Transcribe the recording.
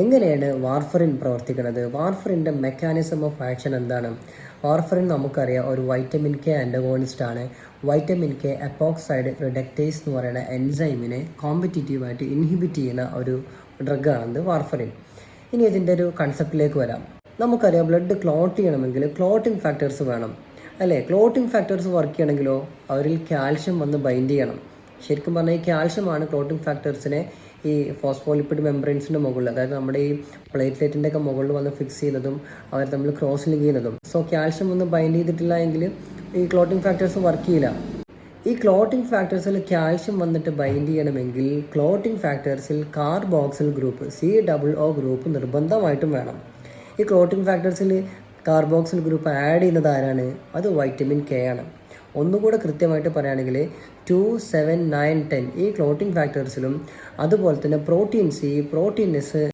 എങ്ങനെയാണ് വാർഫറിൻ പ്രവർത്തിക്കുന്നത്? വാർഫറിൻ്റെ mechanism of action എന്താണ്? വാർഫറിൻ നമുക്കറിയാം ഒരു വൈറ്റമിൻ കെ ആൻറ്റഗോണിസ്റ്റ് ആണ്. വൈറ്റമിൻ കെ എപ്പോക്സൈഡ് റിഡക്റ്റേസ് എന്ന് പറയുന്ന എൻസൈമിനെ കോമ്പറ്റീറ്റീവായിട്ട് ഇൻഹിബിറ്റ് ചെയ്യുന്ന ഒരു ഡ്രഗാണിത് വാർഫറിൻ. ഇനി ഇതിൻ്റെ ഒരു കൺസെപ്റ്റിലേക്ക് വരാം. നമുക്കറിയാം ബ്ലഡ് ക്ലോട്ട് ചെയ്യണമെങ്കിൽ ക്ലോട്ടിംഗ് ഫാക്ടേഴ്സ് വേണം അല്ലേ? ക്ലോട്ടിംഗ് ഫാക്ടേഴ്സ് വർക്ക് ചെയ്യണമെങ്കിലോ അവരിൽ കാൽഷ്യം വന്ന് ബൈൻഡ് ചെയ്യണം. ശരിക്കും പറഞ്ഞാൽ ഈ കാൽഷ്യമാണ് ക്ലോട്ടിംഗ് ഫാക്ടേഴ്സിനെ ഈ ഫോസ്ഫോലിപ്പിഡ് മെംബ്രെയിൻസിൻ്റെ മുകളിൽ, അതായത് നമ്മുടെ ഈ പ്ലേറ്റ്ലെറ്റിൻ്റെ ഒക്കെ മുകളിൽ വന്ന് ഫിക്സ് ചെയ്യുന്നതും അവർ തമ്മിൽ ക്രോസ് ലിങ്ക് ചെയ്യുന്നതും. സോ കാൽഷ്യം ഒന്നും ബൈൻഡ് ചെയ്തിട്ടില്ല എങ്കിൽ ഈ ക്ലോട്ടിംഗ് ഫാക്ടേഴ്സ് വർക്ക് ചെയ്യില്ല. ഈ ക്ലോട്ടിംഗ് ഫാക്ടേഴ്സിൽ കാൽഷ്യം വന്നിട്ട് ബൈൻഡ് ചെയ്യണമെങ്കിൽ ക്ലോട്ടിംഗ് ഫാക്ടേഴ്സിൽ കാർബോക്സിൽ ഗ്രൂപ്പ് COO ഗ്രൂപ്പ് നിർബന്ധമായിട്ടും വേണം. ഈ ക്ലോട്ടിംഗ് ഫാക്ടേഴ്സിൽ കാർബോക്സിൽ ഗ്രൂപ്പ് ആഡ് ചെയ്യുന്നത് ആരാണ്? അത് വൈറ്റമിൻ കെ ആണ്. ഒന്നുകൂടെ കൃത്യമായിട്ട് പറയുകയാണെങ്കിൽ 2, 7, 9, 10 ഈ ക്ലോട്ടിംഗ് ഫാക്ടേഴ്സിലും അതുപോലെ തന്നെ പ്രോട്ടീൻസ്, ഈ പ്രോട്ടീൻസ്